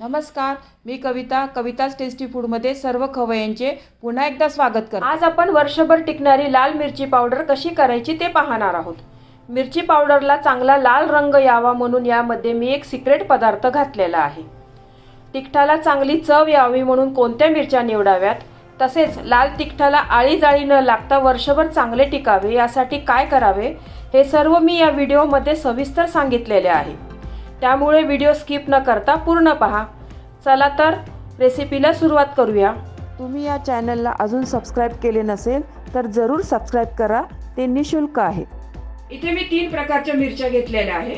नमस्कार, मी कविताच टेस्टी फूडमध्ये सर्व खवय्यांचे पुन्हा एकदा स्वागत करते। आज आपण वर्षभर टिकणारी लाल मिरची पावडर कशी करायची ते पाहणार आहोत। मिरची पावडरला चांगला लाल रंग यावा म्हणून यामध्ये मी एक सिक्रेट पदार्थ घातलेला आहे। तिखटाला चांगली चव यावी म्हणून कोणत्या मिरच्या निवडाव्यात, तसेच लाल तिखटाला आळी जाळी न लागता वर्षभर चांगले टिकावे यासाठी काय करावे हे सर्व मी या व्हिडिओमध्ये सविस्तर सांगितलेले आहे। त्यामुळे व्हिडिओ स्किप न करता पूर्ण पहा। चला तर रेसिपीला सुरुवात करूया। तुम्ही या चॅनलला अजून सबस्क्राइब केले नसेल तर जरूर सबस्क्राइब करा, ते निशुल्क आहे। इथे मी 3 प्रकारच्या मिरच्या घेतलेल्या आहे।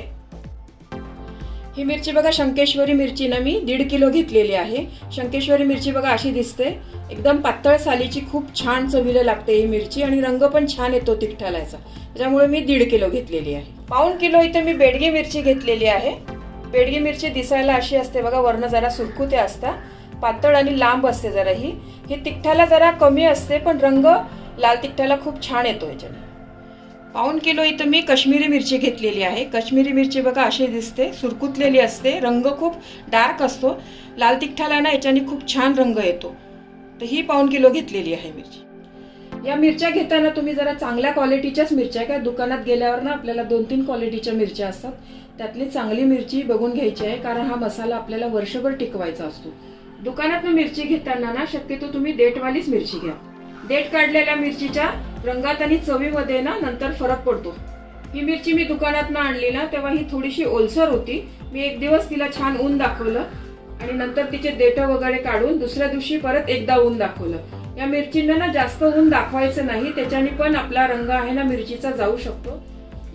ही मिरची बघा, शंकेश्वरी मिरची ना मी 1.5 किलो घेतलेली आहे। शंकेश्वरी मिरची बघा अशी दिसते, एकदम पातळ सालीची, खूप छान चवीला लागते ही मिरची आणि रंग पण छान येतो तिखटाला याचा, त्यामुळे मी 1.5 किलो घेतलेली आहे। 1.5 किलो इथे मी बेडगी मिरची घेतलेली आहे। बेडगी मिरची दिसायला अशी असते बघा, वर्ण जरा सुरकुते असता, पातळ आणि लांब असते जरा। ही तिखटाला जरा कमी असते पण रंग लाल तिखटाला खूप छान येतो याच्याने। 1.5 किलो इथे मी काश्मीरी मिरची घेतलेली आहे। काश्मीरी मिरची बघा अशी दिसते, सुरकुतलेली असते, रंग खूप डार्क असतो, लाल तिखटाला ना याच्याने खूप छान रंग येतो। तर ही 1.5 किलो घेतलेली आहे मिरची। या मिरच्या घेताना तुम्ही जरा चांगल्या क्वालिटीच्याच मिरच्या घ्या। दुकानात गेल्यावर ना आपल्याला 2-3 क्वालिटीच्या मिरच्या असतात, त्यातली चांगली मिरची बघून घ्यायची आहे, कारण हा मसाला आपल्याला वर्षभर टिकवायचा असतो। दुकानात मिरची घेताना ना शक्यतो तुम्ही देठवालीच मिरची घ्या। देठ काढलेल्या मिरचीच्या रंगात आणि चवीमध्ये ना नंतर फरक पडतो। ही मिरची मी दुकानात आणली ना तेव्हा ही थोडीशी ओलसर होती। मी एक दिवस तिला छान ऊन दाखवलं आणि नंतर तिचे देठ वगैरे काढून दुसऱ्या दिवशी परत एकदा ऊन दाखवलं। या मिरचींना ना जास्त ऊन दाखवायचं नाही, त्याच्याने पण आपला रंग आहे ना मिरचीचा जाऊ शकतो।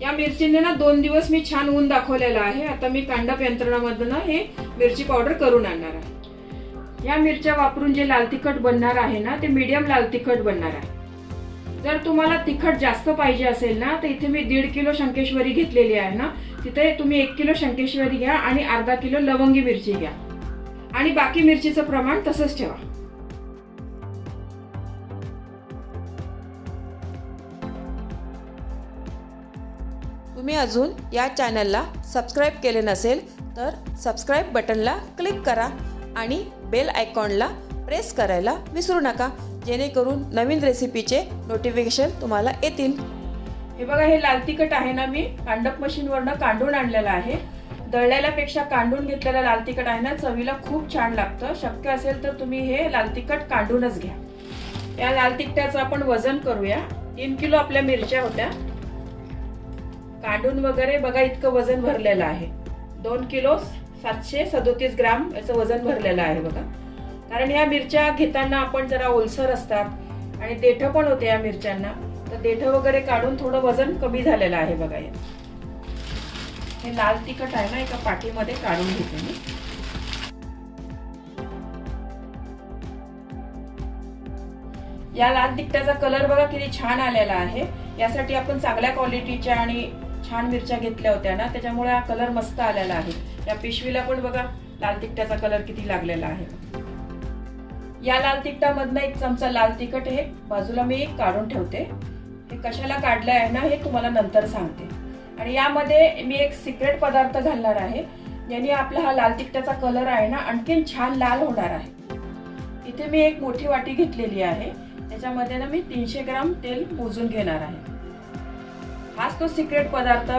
या मिरचींना ना 2 दिवस मी छान ऊन दाखवलेलं आहे। आता मी कांडप यंत्रणामधून हे मिरची पावडर करून आणणार आहे। या मिरच्या वापरून जे लाल तिखट बनणार आहे ना ते मीडियम लाल तिखट बनणार आहे। जर तुम्हाला तिखट जास्त पाहिजे असेल ना तर इथे मी 1.5 किलो शंकेश्वरी घेतलेली आहे ना, तिथे तुम्ही 1 किलो शंकेश्वरी घ्या आणि अर्धा किलो लवंगी मिरची घ्या आणि बाकी मिरचीचं प्रमाण तसंच ठेवा। तुम्ही अजून या चॅनलला सबस्क्राइब केले नसेल तर सबस्क्राइब बटनला क्लिक करा आणि बेल आयकॉनला प्रेस करायला विसरू नका, जेणेकरून नवीन रेसिपीचे नोटिफिकेशन तुम्हाला येतील। हे बघा, हे लाल तिखट आहे ना मी कांडप मशीनवरनं काढून आणलेलं आहे। दळलेल्यापेक्षा काढून घेतलेलं लाल तिखट आहे ना चवीला खूप छान लागतं। शक्य असेल तर तुम्ही हे लाल तिखट काढूनच घ्या। या लाल तिखटाचं आपण वजन करूया। 3 किलो आपल्या मिरच्या होत्या, काढून वगैरे बघा इतकं वजन भरलेलं आहे। 2 किलो 737 ग्राम याचं वजन भरलेलं आहे बघा। कारण या मिरच्या घेताना आपण जरा ओलसर असतात आणि देठ पण होते या मिरच्यांना, तर देठ वगैरे काढून थोडं वजन कमी झालेलं आहे बघा। हे लाल तिखट आहे ना एका पाटीमध्ये काढून घेते मी। या लाल तिखटाचा कलर बघा किती छान आलेला आहे। यासाठी आपण चांगल्या क्वालिटीच्या आणि छान मिरच्या घेतल्या होत्या ना, त्याच्यामुळे हा कलर मस्त आलेला आहे। या पिशवीला पण बघा लाल तिखटाचा कलर किती लागलेला आहे। या लाल तिखटामधनं 1 चमचा लाल तिखट हे बाजूला मी काढून ठेवते। हे कशाला काढलं आहे ना हे तुम्हाला नंतर सांगते। आणि यामध्ये मी एक सिक्रेट पदार्थ घालणार आहे, ज्याने आपला हा लाल तिखटाचा कलर आहे ना आणखीन छान लाल होणार आहे। इथे मी एक मोठी वाटी घेतलेली आहे, त्याच्यामध्ये ना मी 300 ग्राम तेल मोजून घेणार आहे। हाच तो सिक्रेट पदार्थ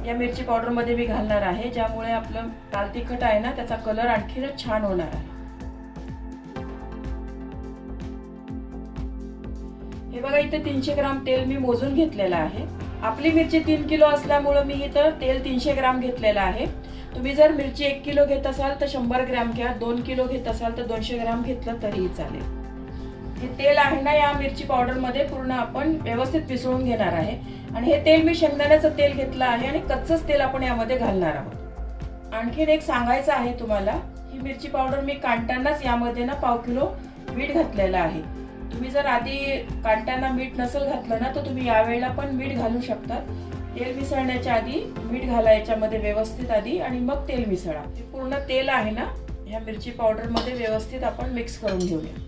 या मिरची पावडर मध्ये मी घालणार आहे, ज्यामुळे आपलं लाल तिखट आहे ना त्याचा कलर आणखीनच छान होणार आहे। हे बघा, इथे 300 ग्राम तेल मी मोजून घेतलेलं आहे। आपली मिरची 3 किलो असल्यामुळे मी इथं तेल 300 ग्राम घेतलेलं आहे। तुम्ही जर मिरची 1 किलो घेत असाल तर 100 ग्राम घ्या, 2 किलो घेत असाल तर 200 ग्राम घेतलं तरीही चालेल। हे तेल आहे ना या मिरची पावडर मध्ये पूर्ण आपण व्यवस्थित मिसळून घेणार आहे। आणि हे तेल मी शेंगदाण्याचं तेल घेतलं आहे आणि कच्चंच तेल आपण यामध्ये घालणार आहोत। आणखीन एक सांगायचं आहे तुम्हाला, ही मिरची पावडर मी काढतानाच यामध्ये ना 1/2 किलो मीठ घातलेलं आहे। तुम्ही जर आधी काढताना मीठ नसेल घातलं ना तर तुम्ही यावेळेला पण मीठ घालू शकता। तेल मिसळण्याच्या आधी मीठ घाला याच्यामध्ये व्यवस्थित आधी आणि मग तेल मिसळा। हे पूर्ण तेल आहे ना ह्या मिरची पावडर मध्ये व्यवस्थित आपण मिक्स करून घेऊया।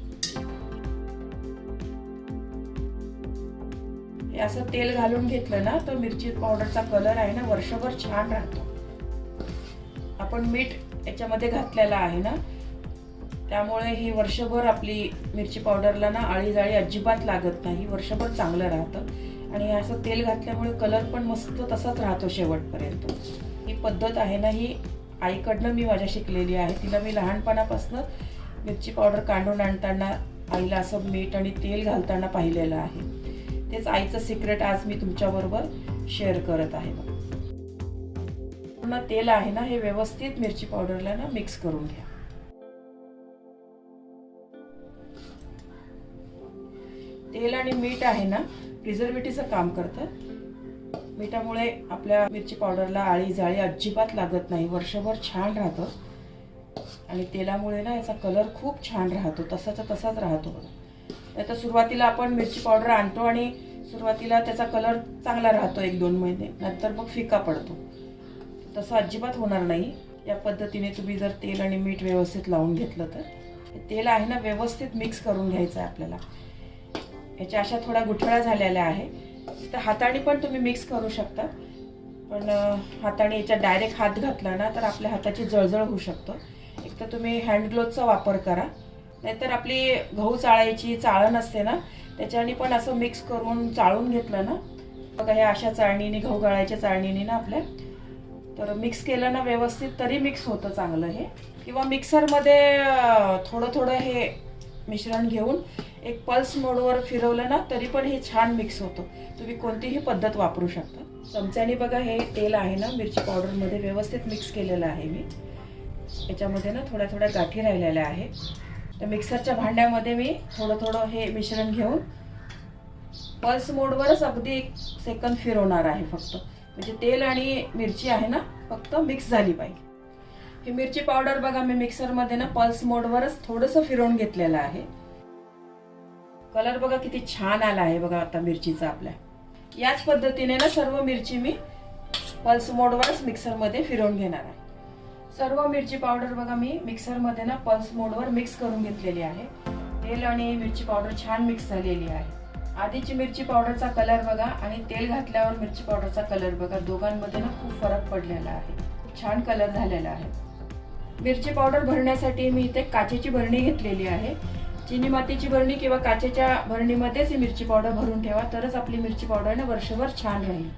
हे असं तेल घालून घेतलं ना तर मिरची पावडरचा कलर आहे ना वर्षभर छान राहतो। आपण मीठ याच्यामध्ये घातलेला आहे ना, त्यामुळे ही वर्षभर आपली मिरची पावडरला ना आळी जाळी अजिबात लागत नाही, वर्षभर चांगलं राहतं. आणि असं तेल घातल्यामुळे कलर पण मस्त तसाच राहतो शेवटपर्यंत. ही पद्धत आहे ना, ही आईकडनं मी माझ्या शिकलेली आहे. तिला मी लहानपणापासून मिरची पावडर काढून आणताना आईला असं मीठ आणि तेल घालताना पाहिलेलं आहे. तेच आईचं सिक्रेट आज मी तुमच्याबरोबर शेअर करत आहे. पूर्ण तेल आहे ना, हे व्यवस्थित मिरची पावडरला ना मिक्स करून घ्या. तेल आणि मीठ आहे ना, प्रिझर्वेटिव्हचं काम करतं. मिठामुळे आपल्या मिरची पावडरला आळी जाळी अजिबात लागत नाही, वर्षभर छान राहतं. आणि तेलामुळे ना याचा कलर खूप छान राहतो, तसाचा तसाच राहतो. आता सुरुवातीला आपण मिरची पावडर आणतो आणि सुरुवातीला त्याचा कलर चांगला राहतो 1-2 महिने, नंतर मग फिका पडतो. तसं अजिबात होणार नाही. या पद्धतीने तुम्ही जर तेल आणि मीठ व्यवस्थित लावून घेतलं तर तेल आहे ना व्यवस्थित मिक्स करून घ्यायचं आहे आपल्याला. याच्या अशा थोड्या गुठळ्या झालेल्या आहे, तर हाताने पण तुम्ही मिक्स करू शकता. पण हाताने याच्या डायरेक्ट हात घातला ना तर आपल्या हाताची जळजळ होऊ शकतं. एक तर तुम्ही हँड ग्लोव्हचा वापर करा, नाहीतर आपली गहू चाळायची चाळण असते ना, त्याच्याने पण असं मिक्स करून चाळून घेतलं ना बघा, ह्या अशा चाळणीने गहू गाळायच्या चाळणीने ना आपल्या तर मिक्स केलं ना व्यवस्थित, तरी मिक्स होतं चांगलं हे. किंवा मिक्सरमध्ये थोडं थोडं हे मिश्रण घेऊन एक पल्स मोडवर फिरवलं ना तरी पण हे छान मिक्स होतं. तुम्ही कोणतीही पद्धत वापरू शकता. चमच्याने बघा हे तेल आहे ना मिरची पावडरमध्ये व्यवस्थित मिक्स केलेलं आहे मी. याच्यामध्ये ना थोड्या थोड्या गाठी राहिलेल्या आहे. तर मिक्सरच्या भांड्यामध्ये मी थोडं थोडं हे मिश्रण घेऊन पल्स मोडवरच अगदी 1 सेकंद फिरवणार आहे फक्त. म्हणजे तेल आणि मिरची आहे ना फक्त मिक्स झाली पाहिजे. ही मिरची पावडर बघा मी मिक्सरमध्ये ना पल्स मोडवरच थोडंसं फिरवून घेतलेलं आहे. कलर बघा किती छान आला आहे बघा आता मिरचीचा आपल्या. याच पद्धतीने ना सर्व मिरची मी पल्स मोडवरच मिक्सरमध्ये फिरवून घेणार आहे. सर्व मिरची पावडर बघा मी मिक्सरमध्ये ना पल्स मोडवर मिक्स करून घेतलेली आहे. तेल आणि मिरची पावडर छान मिक्स झालेली आहे. आधीची मिरची पावडरचा कलर बघा आणि तेल घातल्यावर मिरची पावडरचा कलर बघा, दोघांमध्ये ना खूप फरक पडलेला आहे. खूप छान कलर झालेला आहे. मिरची पावडर भरण्यासाठी मी इथे काचेची भरणी घेतलेली आहे. चिनी मातीची भरणी किंवा काचेच्या भरणीमध्येच ही मिरची पावडर भरून ठेवा, तरच आपली मिरची पावडर ना वर्षभर छान राहील.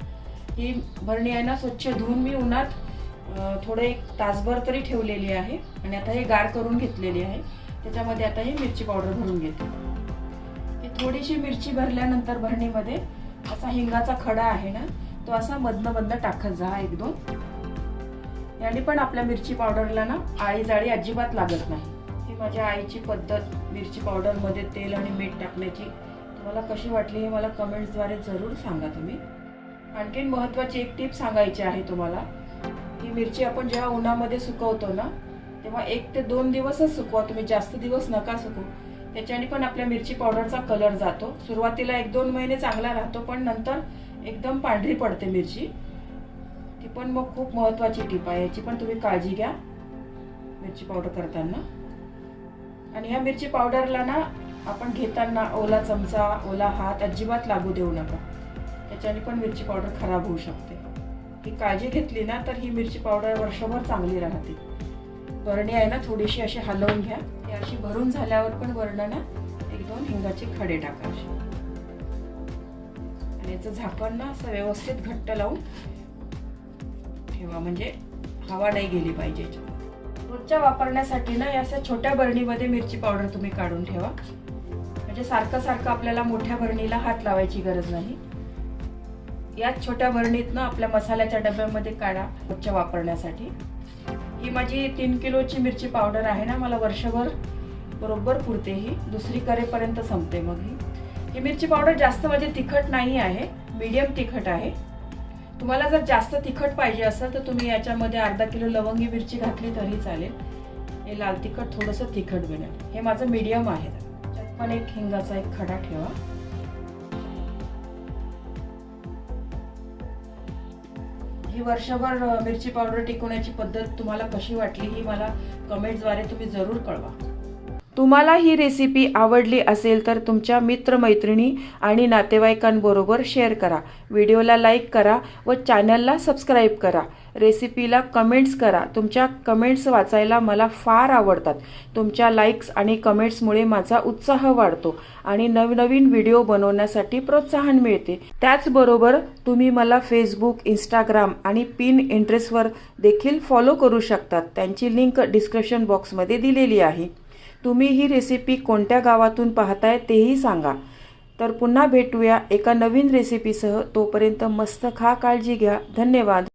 ही भरणी आहे ना स्वच्छ धुवून मी उन्हात थोडे 1 तासभर तरी ठेवलेली आहे. आणि आता हे गार करून घेतलेली आहे. त्याच्यामध्ये आता ही मिरची पावडर भरून घेते. ही थोडीशी मिरची भरल्यानंतर भरणीमध्ये असा हिंगाचा खडा आहे ना, तो असा मधनं टाकत जा 1-2. याने पण आपल्या मिरची पावडरला ना आळी जाळी अजिबात लागत नाही. ही माझ्या आईची पद्धत मिरची पावडरमध्ये तेल आणि मीठ टाकण्याची. तुम्हाला कशी वाटली हे मला कमेंट्सद्वारे जरूर सांगा तुम्ही. आणखीन महत्त्वाची एक टिप सांगायची आहे तुम्हाला. ही मिरची आपण जेव्हा उन्हामध्ये सुकवतो ना तेव्हा 1 ते 2 दिवसच सुकवा तुम्ही, जास्त दिवस नका सुकवू. त्याच्याने पण आपल्या मिरची पावडरचा कलर जातो. सुरुवातीला 1-2 महिने चांगला राहतो, पण नंतर एकदम पांढरी पडते मिरची. ती पण मग खूप महत्त्वाची टिप आहे, याची पण तुम्ही काळजी घ्या मिरची पावडर करताना. आणि ह्या मिरची पावडरला ना आपण घेताना ओला चमचा ओला हात अजिबात लागू देऊ नका, त्याच्याने पण मिरची पावडर खराब होऊ शकते. ही काळजी घेतली ना तर ही मिरची पावडर वर्षभर चांगली राहते. भरणी आहे ना थोडीशी अशी हलवून घ्या. ती अशी भरून झाल्यावर पण वरण ना 1-2 हिंगाचे खडे टाकायचे आणि याचं झाकण ना असं व्यवस्थित घट्ट लावून ठेवा, म्हणजे हवा नाही गेली पाहिजे. रोजच्या वापरण्यासाठी ना या अशा छोट्या भरणीमध्ये मिरची पावडर तुम्ही काढून ठेवा, म्हणजे सारखं सारखं आपल्याला मोठ्या भरणीला हात लावायची गरज नाही. याच छोट्या भरणीतनं आपल्या मसाल्याच्या डब्यामध्ये काढा रोजच्या वापरण्यासाठी. ही माझी 3 किलोची मिरची पावडर आहे ना, मला वर्षभर बरोबर पुरते. ही दुसरी करेपर्यंत संपते. मग ही मिरची पावडर जास्त म्हणजे तिखट नाही आहे, मीडियम तिखट आहे. तुम्हाला जर जास्त तिखट पाहिजे असेल तर तुम्ही याच्यामध्ये अर्धा किलो लवंगी मिरची घातली तरी चालेल. हे लाल तिखट थोडंसं तिखट बनेल. हे माझं मीडियम आहे. त्यात पण एक हिंगाचा एक खडा ठेवा. ही वर्षभर मिरची पावडर टिकवण्याची पद्धत तुम्हाला कशी वाटली ही मला कमेंट्सद्वारे तुम्ही जरूर कळवा. तुम्हाला ही रेसिपी आवडली असेल तर तुमच्या मित्रमैत्रिणी आणि नातेवाईकांबरोबर शेअर करा. व्हिडिओला लाईक करा व चॅनलला सबस्क्राईब करा. रेसिपीला कमेंट्स करा. तुमच्या कमेंट्स वाचायला मला फार आवडतात. तुमच्या लाईक्स आणि कमेंट्समुळे माझा उत्साह वाढतो आणि नवनवीन व्हिडिओ बनवण्यासाठी प्रोत्साहन मिळते. त्याचबरोबर तुम्ही मला फेसबुक, इंस्टाग्राम आणि पिनइंटरेस्टवर देखील फॉलो करू शकतात. त्यांची लिंक डिस्क्रिप्शन बॉक्समध्ये दिलेली आहे. तुम्ही ही रेसिपी कोणत्या गावातून पाहताय तेही सांगा. तर पुन्हा भेटूया एका नवीन रेसिपीसह. तोपर्यंत मस्त खा, काळजी घ्या. धन्यवाद.